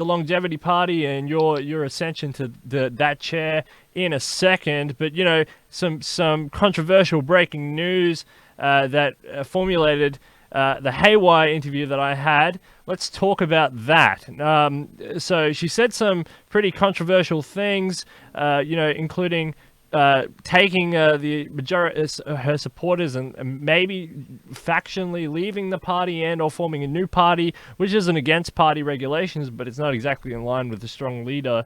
the Longevity Party and your ascension to that chair in a second. But some controversial breaking news that formulated the Haywire interview that I had. Let's talk about that. So she said some pretty controversial things, including taking the majority her supporters and maybe factionally leaving the party and or forming a new party, which isn't against party regulations, but it's not exactly in line with the strong leader.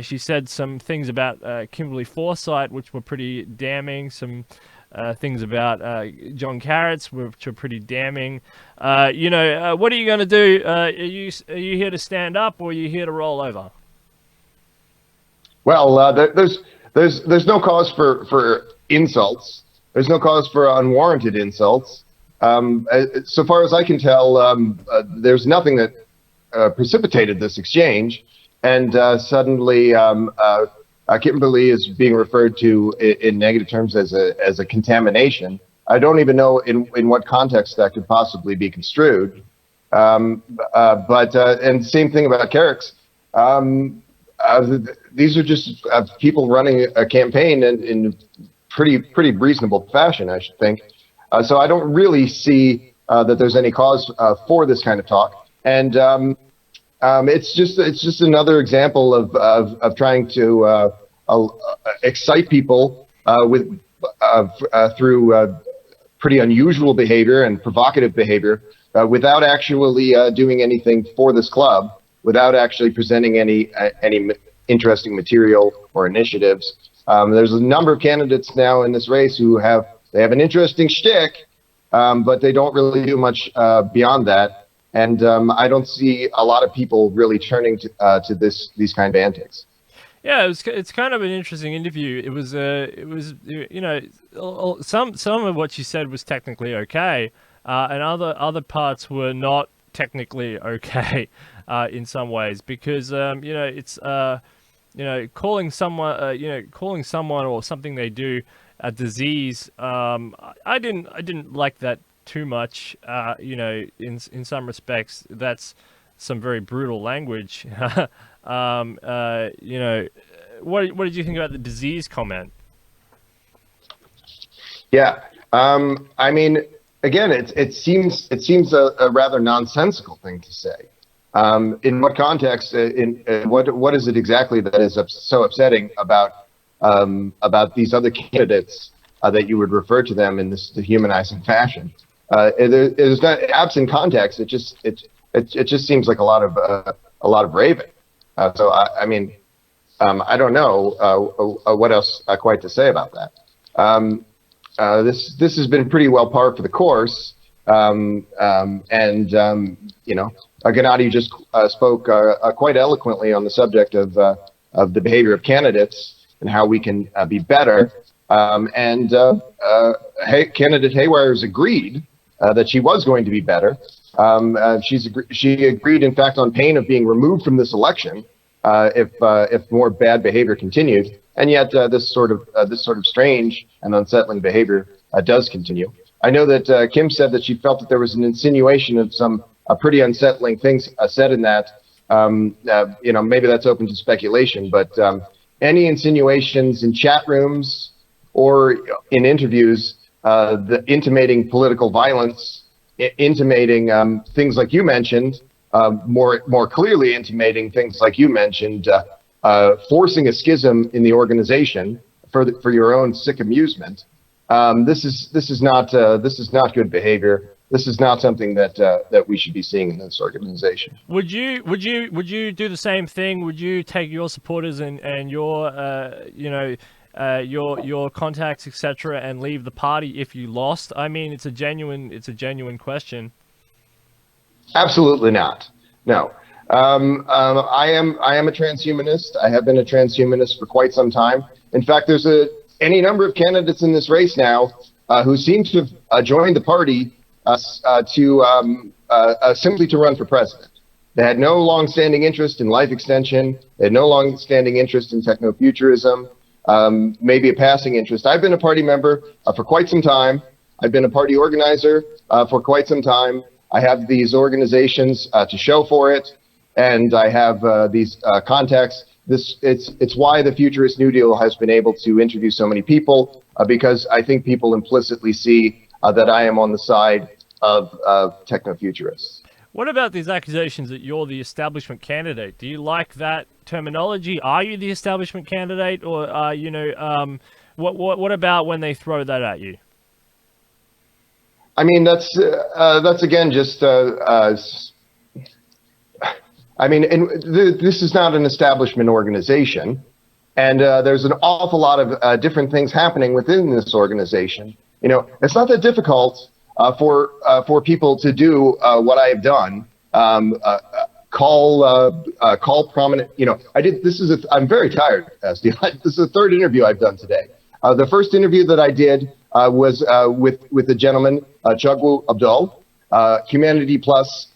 She said some things about Kimberly Forsyth, which were pretty damning. Some things about John Carrots, which are pretty damning. What are you going to do? Are you here to stand up, or are you here to roll over? Well, there's no cause for insults. There's no cause for unwarranted insults. So far as I can tell, there's nothing that precipitated this exchange, and suddenly Kimberly is being referred to in negative terms as a contamination. I don't even know in what context that could possibly be construed. And same thing about Carrick's. These are just people running a campaign in pretty reasonable fashion, I should think. So I don't really see that there's any cause for this kind of talk. And it's just another example of trying to excite people through pretty unusual behavior and provocative behavior without actually doing anything for this club, without actually presenting any interesting material or initiatives. There's a number of candidates now in this race who have an interesting shtick, but they don't really do much beyond that. And I don't see a lot of people really turning to these kind of antics. Yeah, it's kind of an interesting interview. It was some of what she said was technically okay, and other parts were not technically okay in some ways, because it's calling someone or something they do a disease. I didn't like that too much. In some respects, that's some very brutal language. What did you think about the disease comment? Yeah, I mean, again, it seems a rather nonsensical thing to say. In what context? What is it exactly that is so upsetting about these other candidates that you would refer to them in this dehumanizing fashion? It is not absent context. It just seems like a lot of raving. So I mean, I don't know what else quite to say about that. This has been pretty well par for the course, Gennady just spoke quite eloquently on the subject of the behavior of candidates and how we can be better. Candidate Haywire has agreed that she was going to be better. She agreed, in fact, on pain of being removed from this election if more bad behavior continued. And yet, this sort of strange and unsettling behavior does continue. I know that Kim said that she felt that there was an insinuation of some pretty unsettling things said in that. Maybe that's open to speculation, but any insinuations in chat rooms or in interviews intimating political violence, intimating things like you mentioned, more clearly intimating things like you mentioned, forcing a schism in the organization for your own sick amusement. This is not good behavior. This is not something that we should be seeing in this organization. Would you do the same thing? Would you take your supporters and your your contacts, etc., and leave the party if you lost? I mean, it's a genuine question. Absolutely not. No. I am a transhumanist. I have been a transhumanist for quite some time. In fact, there's any number of candidates in this race now who seem to have joined the party simply to run for president. They had no long-standing interest in life extension. They had no long-standing interest in technofuturism. Maybe a passing interest. I've been a party member for quite some time. I've been a party organizer for quite some time. I have these organizations to show for it. and I have these contacts. It's why the Futurist New Deal has been able to interview so many people, because I think people implicitly see that I am on the side of techno-futurists. What about these accusations that you're the establishment candidate? Do you like that terminology? Are you the establishment candidate, or what about when they throw that at you? I mean, that's again just. I mean, this is not an establishment organization, and there's an awful lot of different things happening within this organization. You know, it's not that difficult for people to do what I have done. Call prominent. You know, I did. I'm very tired, Steele. This is the third interview I've done today. The first interview that I did was with the gentleman Chugwu Abdul, Humanity Plus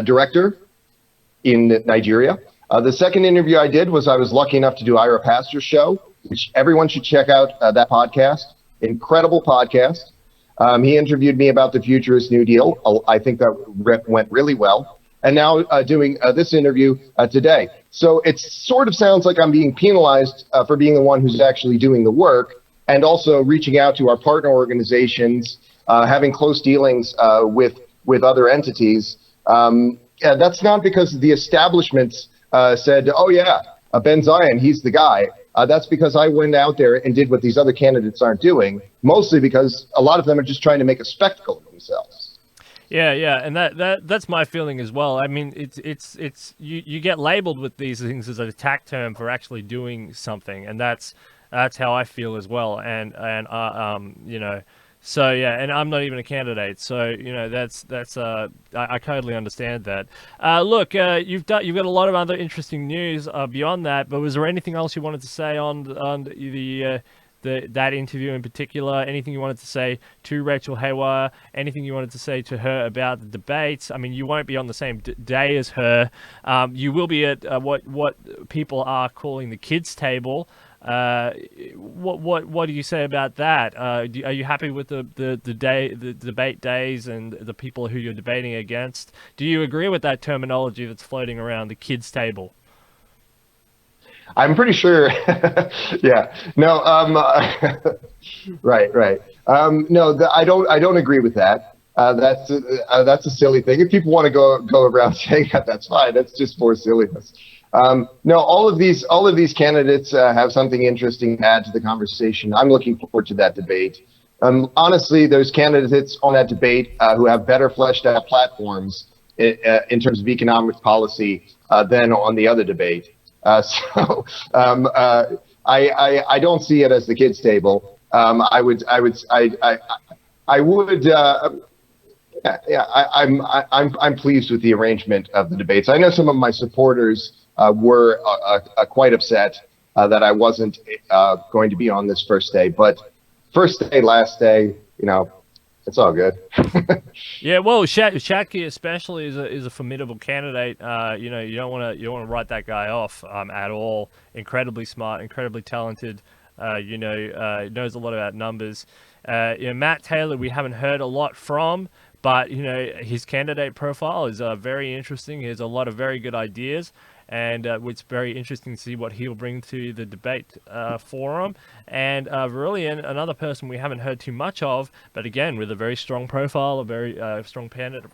director in Nigeria. The second interview I did was I was lucky enough to do Ira Pastor's show, which everyone should check out that podcast. Incredible podcast. He interviewed me about the Futurist New Deal. I think that went really well. And now doing this interview today. So it sort of sounds like I'm being penalized for being the one who's actually doing the work, and also reaching out to our partner organizations, having close dealings with other entities. Yeah, that's not because the establishments said, oh yeah, Ben Zion, he's the guy. That's because I went out there and did what these other candidates aren't doing, mostly because a lot of them are just trying to make a spectacle of themselves. Yeah, and that's my feeling as well. I mean, it's you get labeled with these things as an attack term for actually doing something, and that's how I feel as well. And you know. So yeah, and I'm not even a candidate, so you know that's I totally understand that. Look, you've got a lot of other interesting news beyond that, but was there anything else you wanted to say on that interview in particular? Anything you wanted to say to Rachel Haywire? Anything you wanted to say to her about the debates? I mean, you won't be on the same day as her. You will be at what people are calling the kids' table. What do you say about that? Are you happy with the debate days and the people who you're debating against? Do you agree with that terminology that's floating around, the kids' table? I'm pretty sure. Yeah. No. Right. No, I don't agree with that. That's a silly thing. If people want to go around saying that, that's fine. That's just for silliness. No, all of these candidates have something interesting to add to the conversation. I'm looking forward to that debate. Honestly, there's candidates on that debate who have better fleshed out platforms in terms of economic policy than on the other debate. So I don't see it as the kids' table. I'm pleased with the arrangement of the debates. I know some of my supporters were quite upset that I wasn't going to be on this first day, but first day, last day, you know, it's all good. Yeah, well, Shatki especially is a formidable candidate. You know, you don't want to write that guy off at all. Incredibly smart, incredibly talented. You know, knows a lot about numbers. You know, Matt Taylor, we haven't heard a lot from, but you know, his candidate profile is very interesting. He has a lot of very good ideas. And it's very interesting to see what he'll bring to the debate forum. And really, another person we haven't heard too much of, but again, with a very strong profile, a very strong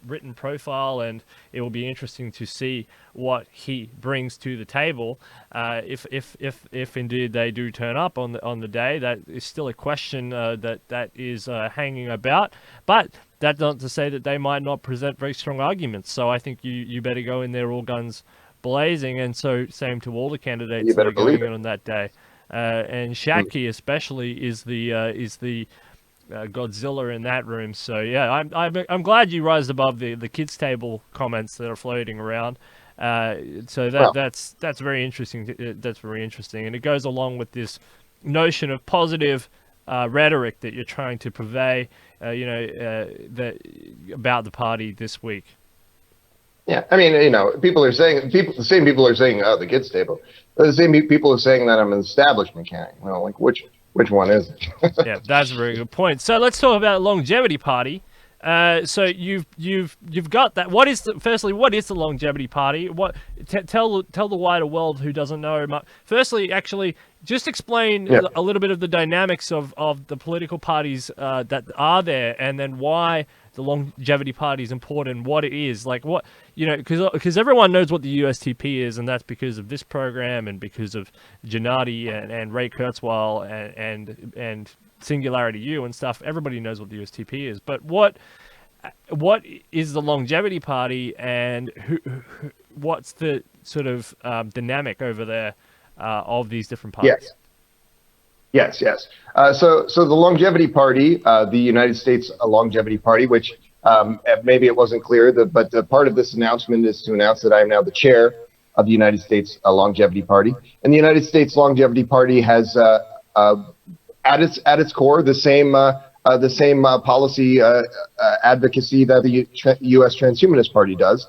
written profile, and it will be interesting to see what he brings to the table. If indeed they do turn up on the day, that is still a question that is hanging about. But that's not to say that they might not present very strong arguments. So I think you better go in there all guns blazing, and so same to all the candidates that are going in on that day. And Shatki especially is the Godzilla in that room. So yeah, I'm glad you rise above the kids' table comments that are floating around. So that's very interesting. That's very interesting, and it goes along with this notion of positive rhetoric that you're trying to purvey. You know, that about the party this week. Yeah, I mean, you know, the same people are saying, oh, the kids' table. The same people are saying that I'm an establishment candidate. You know, like which one is it? Yeah, that's a very good point. So let's talk about longevity party. So you've got that. What is firstly, what is the Longevity Party? Tell the wider world who doesn't know. Firstly, actually, just explain a little bit of the dynamics of the political parties that are there, and then why the Longevity Party is important. What it is, like what because everyone knows what the USTP is, and that's because of this program and because of Gennady and Ray Kurzweil and Singularity U and stuff. Everybody knows what the USTP is, but what is the Longevity Party, and what's the sort of dynamic over there of these different parties? Yes. So the Longevity Party, the United States Longevity Party, which maybe it wasn't clear, but part of this announcement is to announce that I am now the chair of the United States Longevity Party, and the United States Longevity Party has at its core the same policy advocacy that the U.S. Transhumanist Party does,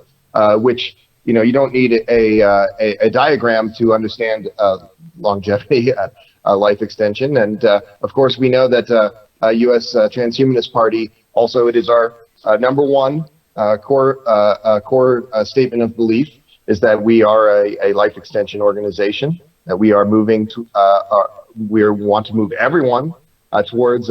which you don't need a diagram to understand longevity, life extension, and of course we know that U.S. Transhumanist Party also, it is our number one core statement of belief is that we are a life extension organization, that we are moving to we want to move everyone towards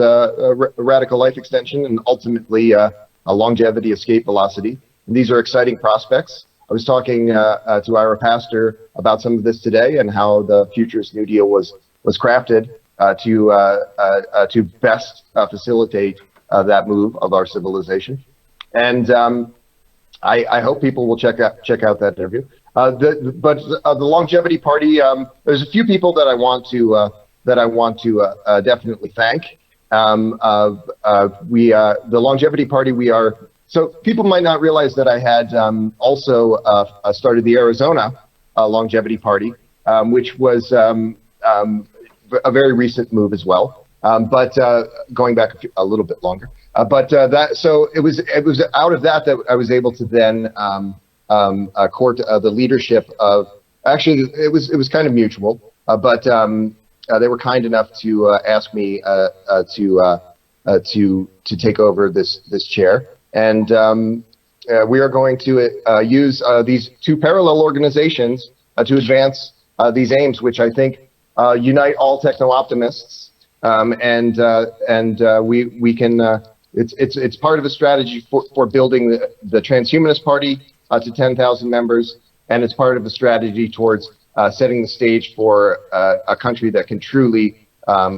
radical life extension and ultimately a longevity escape velocity. And these are exciting prospects. I was talking to our pastor about some of this today and how the Futurist New Deal was crafted to best facilitate that move of our civilization. And I hope people will check out that interview. But the Longevity Party, there's a few people that I want to definitely thank. The Longevity Party, so people might not realize that I had also started the Arizona Longevity Party, which was a very recent move as well, but going back a little bit longer. So it was out of that I was able to then court the leadership of. Actually, it was kind of mutual, but they were kind enough to ask me to take over this chair, and we are going to use these two parallel organizations to advance these aims, which I think unite all techno-optimists, and we can. It's part of a strategy for building the Transhumanist Party to 10,000 members, and it's part of a strategy towards setting the stage for a country that can truly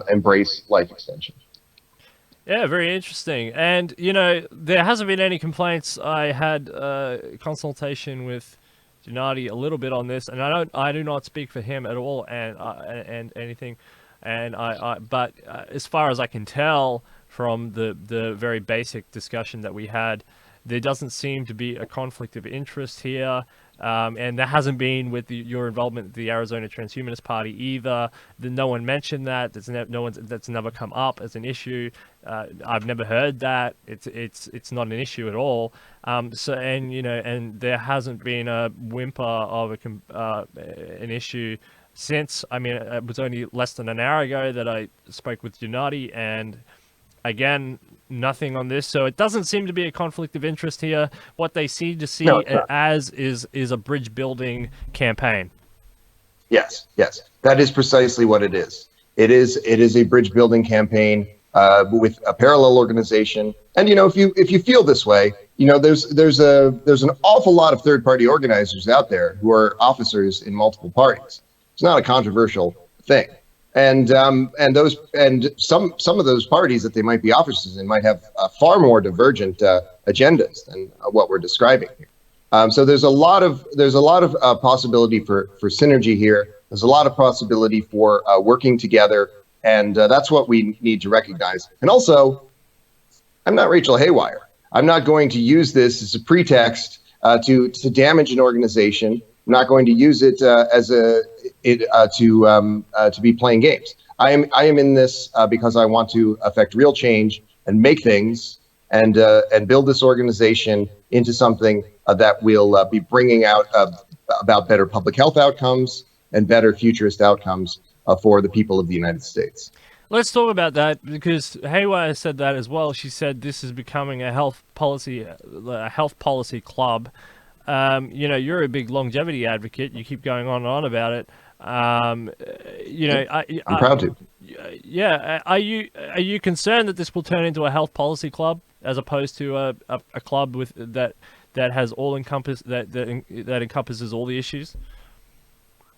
embrace life extension. Yeah, very interesting. And there hasn't been any complaints. I had a consultation with Gennady a little bit on this, and I do not speak for him at all, and anything. And but as far as I can tell from the very basic discussion that we had, there doesn't seem to be a conflict of interest here. And there hasn't been with your involvement with the Arizona Transhumanist Party either. No one mentioned that. That's never come up as an issue. I've never heard that. It's not an issue at all. And there hasn't been a whimper of an issue since. I mean, it was only less than an hour ago that I spoke with Gennady, and again, nothing on this, so it doesn't seem to be a conflict of interest here. What they seem to see is a bridge building campaign. Yes, that is precisely what it is. It is a bridge building campaign with a parallel organization. And if you feel this way, there's an awful lot of third party organizers out there who are officers in multiple parties. It's not a controversial thing. And some of those parties that they might be officers in might have far more divergent agendas than what we're describing here. So there's a lot of possibility for synergy here. There's a lot of possibility for working together, and that's what we need to recognize. And also, I'm not Rachel Haywire. I'm not going to use this as a pretext to damage an organization. I'm not going to use it to be playing games. I am in this because I want to affect real change and make things and build this organization into something that will be bringing out about better public health outcomes and better futurist outcomes for the people of the United States. Let's talk about that, because Haywire said that as well. She said this is becoming a health policy club. You're a big longevity advocate. You keep going on and on about it. I'm proud to. Yeah, are you concerned that this will turn into a health policy club as opposed to a club with that has all that encompasses all the issues?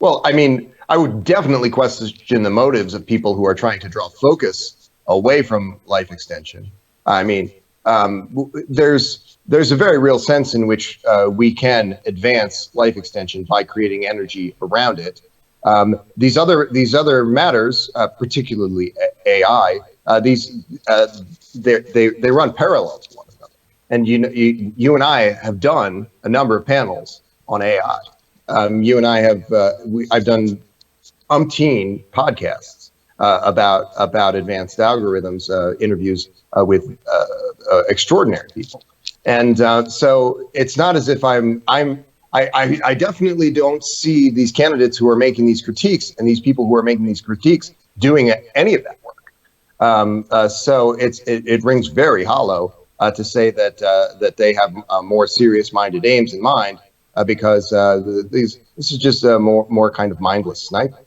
Well, I mean, I would definitely question the motives of people who are trying to draw focus away from life extension. I mean, there's a very real sense in which we can advance life extension by creating energy around it. These other matters, particularly AI, they run parallel to one another. And you and I have done a number of panels on AI. You and I have I've done umpteen podcasts about advanced algorithms, interviews with extraordinary people, and so it's not as if I definitely don't see these candidates who are making these critiques and these people who are making these critiques doing any of that work. So it rings very hollow to say that they have more serious-minded aims in mind. Because this is just more kind of mindless sniping.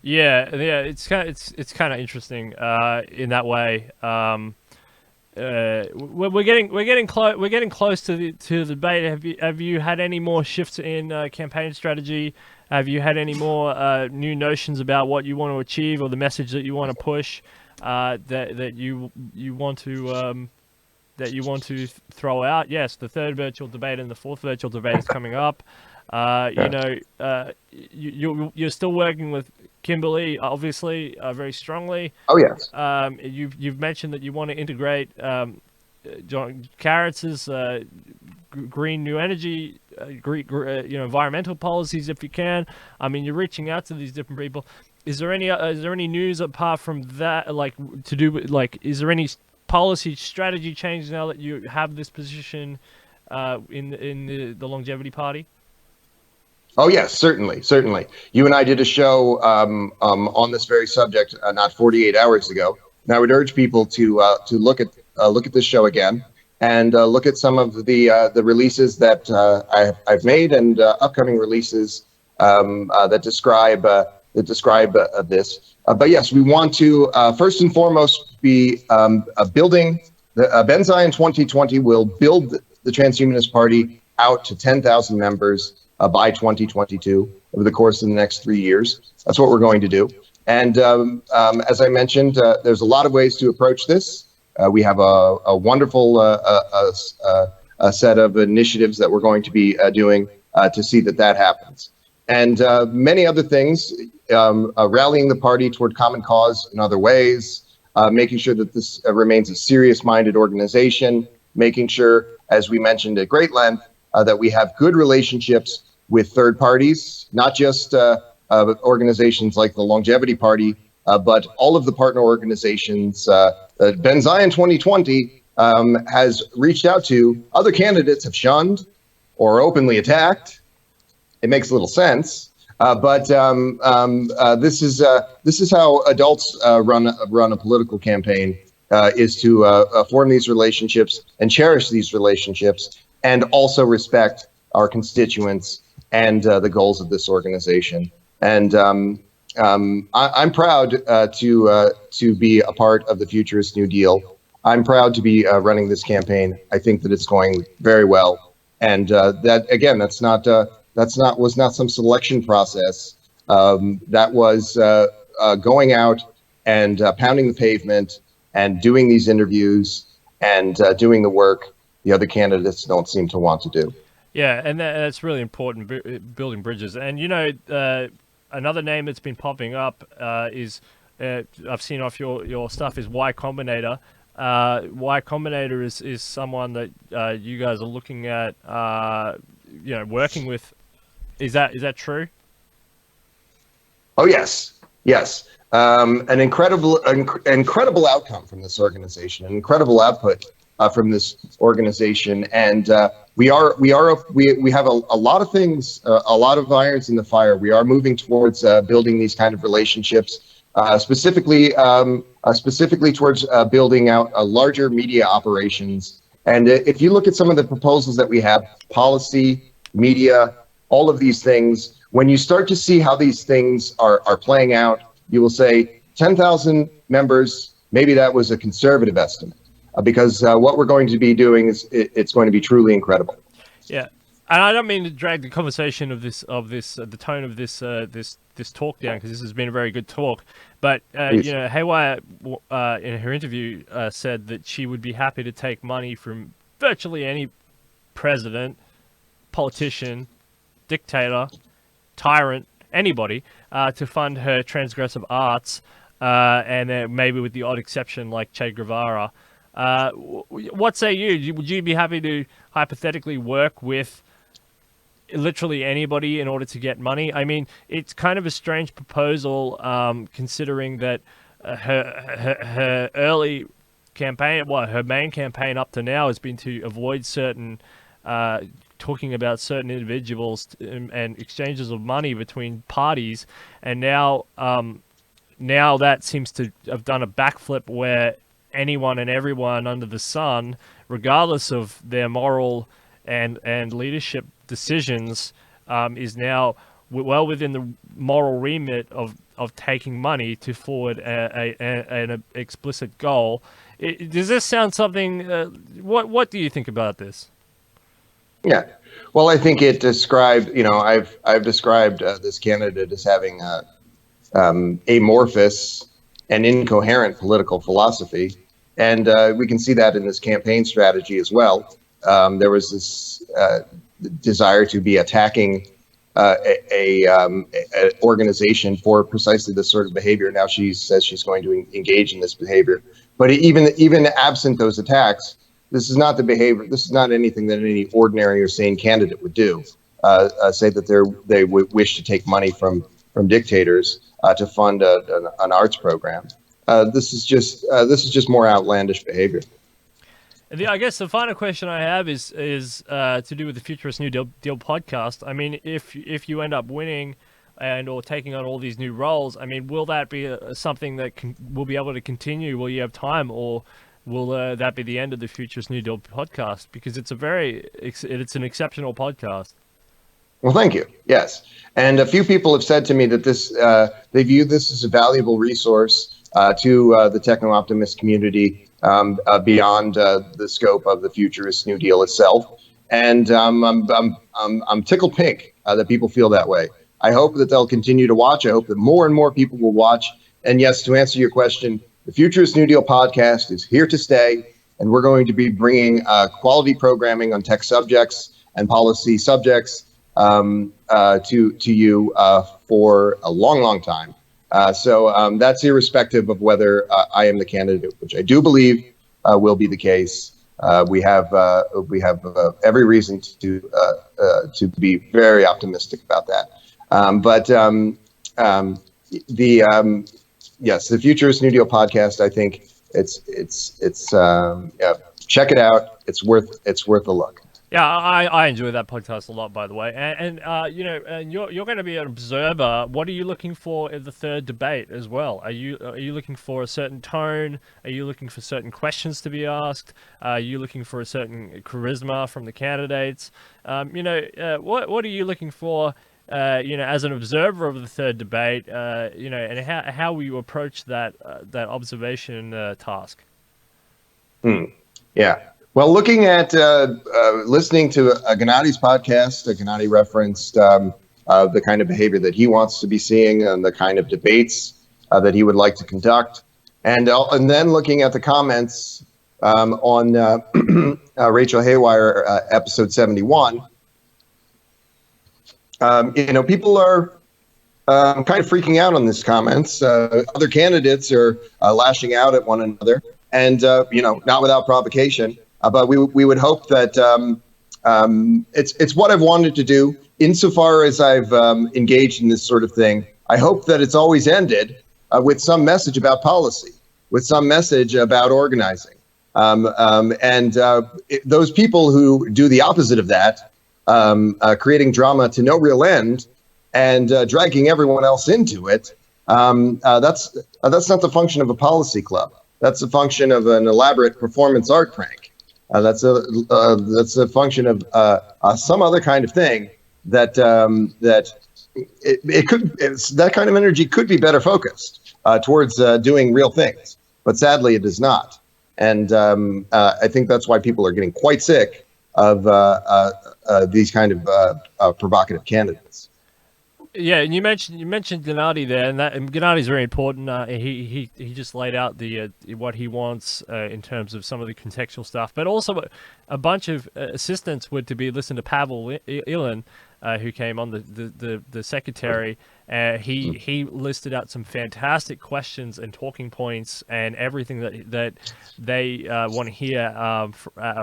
Yeah, it's kind of interesting in that way. We're getting close to the debate. Have you had any more shifts in campaign strategy? Have you had any more new notions about what you want to achieve or the message that you want to push that you want to? That you want to throw out? Yes, the third virtual debate and the fourth virtual debate is coming up. You're still working with Kimberly, obviously, very strongly. Oh yes. You've mentioned that you want to integrate John Carrots' green new energy, environmental policies if you can. I mean, you're reaching out to these different people. Is there any news apart from that, like to do with, like, is there any policy strategy change now that you have this position in the longevity party? Oh yes, certainly. You and I did a show on this very subject not 48 hours ago, and I would urge people to look at this show again and look at some of the releases that I've made and upcoming releases that describe this. But yes, we want to first and foremost be building Benzion 2020 will build the Transhumanist Party out to 10,000 members by 2022 over the course of the next 3 years. That's what we're going to do. And as I mentioned, there's a lot of ways to approach this. We have a wonderful a set of initiatives that we're going to be doing to see that happens. And many other things, rallying the party toward common cause in other ways, making sure that this remains a serious-minded organization, making sure, as we mentioned at great length, that we have good relationships with third parties, not just organizations like the Longevity Party, but all of the partner organizations. Benzion 2020 has reached out to. Other candidates have shunned or openly attacked. It makes little sense. But this is how adults run a political campaign, is to form these relationships and cherish these relationships, and also respect our constituents and the goals of this organization. And I'm proud to be a part of the Futurist New Deal. I'm proud to be running this campaign. I think that it's going very well, and that again, was not some selection process. That was going out and pounding the pavement and doing these interviews and doing the work the other candidates don't seem to want to do. Yeah, and that's really important, building bridges. And another name that's been popping up is I've seen off your stuff is Y Combinator. Y Combinator is someone that you guys are looking at, working with. Is that true? Oh yes. An incredible outcome from this organization, an incredible output from this organization, and we have a lot of things, a lot of irons in the fire. We are moving towards building these kind of relationships specifically towards building out larger media operations. And if you look at some of the proposals that we have, policy, media, all of these things, when you start to see how these things are playing out, you will say 10,000 members, maybe that was a conservative estimate, because what we're going to be doing is it's going to be truly incredible. Yeah. And I don't mean to drag the conversation of the tone of this talk down, because this has been a very good talk. But Haywire in her interview said that she would be happy to take money from virtually any president, politician, dictator, tyrant, anybody to fund her transgressive arts, and maybe with the odd exception like Che Guevara. What say you? Would you be happy to hypothetically work with literally anybody in order to get money? I mean, it's kind of a strange proposal, considering that her early campaign, her main campaign up to now has been to avoid certain, talking about certain individuals and exchanges of money between parties, and now that seems to have done a backflip where anyone and everyone under the sun, regardless of their moral and leadership decisions, is now well within the moral remit of taking money to forward an explicit goal. Does this sound something? What do you think about this? Yeah, well, I think it described. I've described this candidate as having amorphous and incoherent political philosophy, and we can see that in this campaign strategy as well. There was this desire to be attacking an organization for precisely this sort of behavior. Now she says she's going to engage in this behavior, but even absent those attacks, this is not the behavior. This is not anything that any ordinary or sane candidate would do. Say that they would wish to take money from dictators to fund an arts program. This is just more outlandish behavior. I guess the final question I have is to do with the Futurist New Deal podcast. I mean, if you end up winning or taking on all these new roles, I mean, will that be something that will be able to continue? Will you have time, or will that be the end of the Futurist New Deal podcast? Because it's an exceptional podcast. Well, thank you. Yes, and a few people have said to me that they view this as a valuable resource to the techno-optimist community, beyond the scope of the Futurist New Deal itself. And I'm tickled pink that people feel that way. I hope that they'll continue to watch. I hope that more and more people will watch. And yes, to answer your question, the Futurist New Deal podcast is here to stay, and we're going to be bringing quality programming on tech subjects and policy subjects to you for a long, long time. So that's irrespective of whether I am the candidate, which I do believe will be the case. We have every reason to be very optimistic about that. Yes, the Futurist New Deal podcast. I think check it out. It's worth a look. Yeah, I enjoy that podcast a lot, by the way. And you're going to be an observer. What are you looking for in the third debate as well? Are you looking for a certain tone? Are you looking for certain questions to be asked? Are you looking for a certain charisma from the candidates? What are you looking for? As an observer of the third debate, and how will you approach that observation task? Yeah. Well, looking at listening to Gennadi's podcast, Gennadi referenced the kind of behavior that he wants to be seeing and the kind of debates that he would like to conduct, and then looking at the comments on Rachel Haywire episode 71. People are kind of freaking out on these comments. Other candidates are lashing out at one another, and not without provocation. But we would hope that it's what I've wanted to do. Insofar as I've engaged in this sort of thing, I hope that it's always ended with some message about policy, with some message about organizing. Those people who do the opposite of that, creating drama to no real end and dragging everyone else into it, That's not the function of a policy club. That's the function of an elaborate performance art prank. That's a function of some other kind of thing that that kind of energy could be better focused towards doing real things, but sadly it is not. And I think that's why people are getting quite sick of these kind of provocative candidates. Yeah, and you mentioned Gennady there, and Gennady's very important. He just laid out the what he wants in terms of some of the contextual stuff, but also a bunch of assistants were to be listened to Pavel Ilan, who came on the secretary. He listed out some fantastic questions and talking points and everything that they want to hear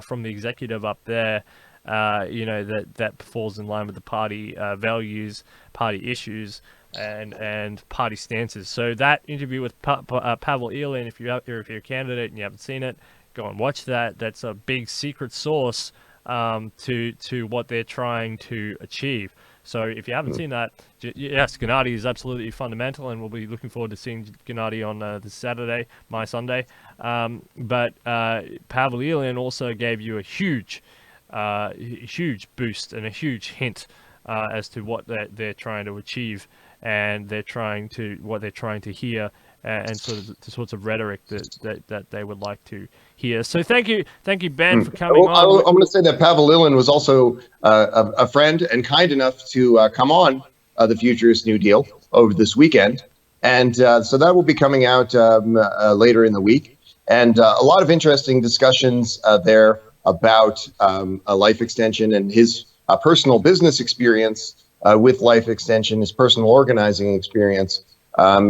from the executive up there. That falls in line with the party values, party issues, and party stances. So that interview with Pavel Ilan, if you're a candidate and you haven't seen it, go and watch that. That's a big secret source to what they're trying to achieve. So if you haven't seen that, yes, Gennady is absolutely fundamental, and we'll be looking forward to seeing Gennady on this Saturday, my Sunday. But Pavel Ilan also gave you a huge boost and a huge hint as to what they're trying to achieve, and what they're trying to hear, and sort of the sorts of rhetoric that they would like to hear. So thank you, Ben, for coming on. I'm going to say that Pavel Ilan was also a friend and kind enough to come on the Futurist New Deal over this weekend, and so that will be coming out later in the week, and a lot of interesting discussions there about a life extension and his personal business experience with life extension, his personal organizing experience.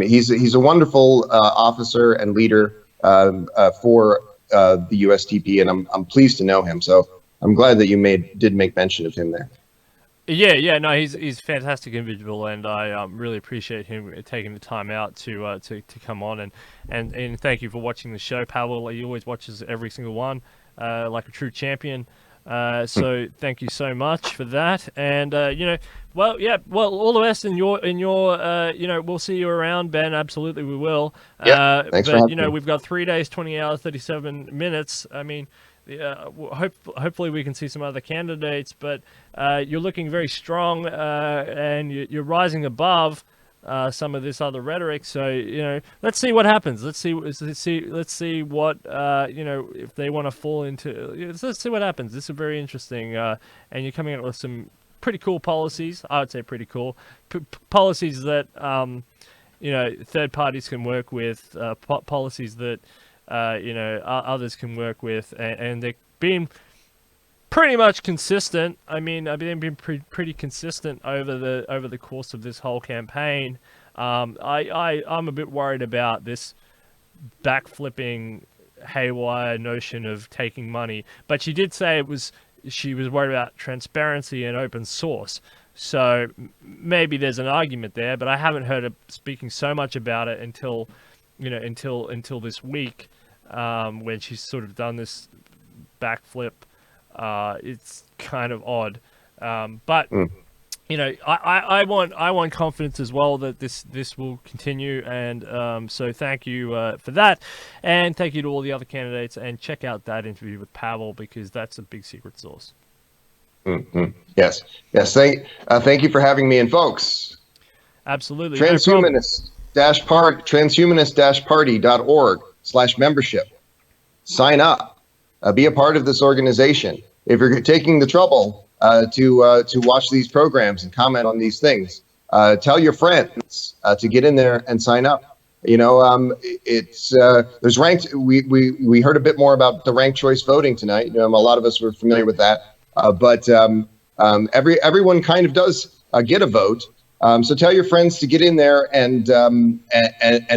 He's a wonderful officer and leader for the USTP, and I'm pleased to know him. So I'm glad that you did make mention of him there. Yeah, no, he's a fantastic individual, and I really appreciate him taking the time out to come on, and thank you for watching the show, Pavel. He always watches every single one. Like a true champion. So thank you so much for that. And all the best in your we'll see you around, Ben. Absolutely, we will. Yeah, thanks for having me. We've got 3 days, 20 hours, 37 minutes. I mean, hopefully we can see some other candidates, but you're looking very strong, and you're rising above some of this other rhetoric. So let's see what happens. Let's see what if they want to fall into. Let's see what happens. This is very interesting, and you're coming up with some pretty cool policies. I would say pretty cool policies that third parties can work with, policies that others can work with, and they're being pretty much consistent. I mean, I've been pretty consistent over the course of this whole campaign. I'm a bit worried about this backflipping, haywire notion of taking money. But she did say she was worried about transparency and open source. So maybe there's an argument there, but I haven't heard her speaking so much about it until this week, when she's sort of done this backflip. It's kind of odd, but I want confidence as well that this will continue, and so thank you for that, and thank you to all the other candidates, and check out that interview with Pavel, because that's a big secret sauce. Mm-hmm. Yes. Thank you for having me, and folks. Absolutely. Transhumanist-party.org/membership. Sign up. Be a part of this organization. If you're taking the trouble to watch these programs and comment on these things, tell your friends to get in there and sign up. It's there's ranked. We heard a bit more about the ranked choice voting tonight. A lot of us were familiar with that, but everyone kind of does get a vote. So tell your friends to get in there and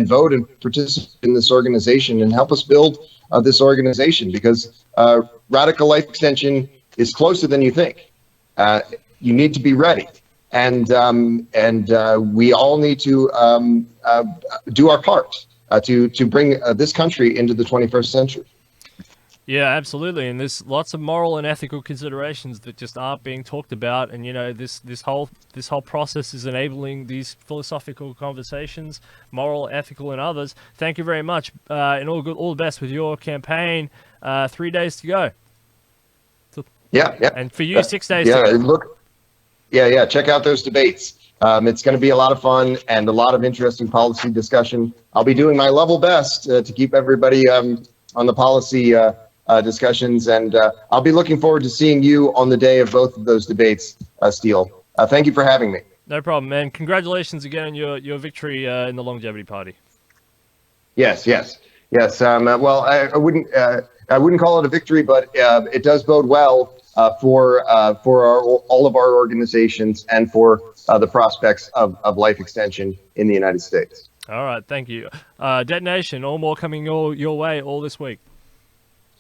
vote and participate in this organization and help us build this organization, because radical life extension is closer than you think. You need to be ready, and we all need to do our part to bring this country into the 21st century. Yeah, absolutely. And there's lots of moral and ethical considerations that just aren't being talked about. And you know, this whole process is enabling these philosophical conversations, moral, ethical, and others. Thank you very much, and all the best with your campaign. 3 days to go. Yeah, yeah. And for you, 6 days. Yeah, to go. look. Yeah. Check out those debates. It's going to be a lot of fun and a lot of interesting policy discussion. I'll be doing my level best to keep everybody on the policy discussions, and I'll be looking forward to seeing you on the day of both of those debates, Steele. Thank you for having me. No problem, man. Congratulations again on your victory in the Longevity Party. Yes. Well, I wouldn't call it a victory, but it does bode well for all of our organizations and for the prospects of life extension in the United States. All right, thank you. Detonation, all more coming your way all this week.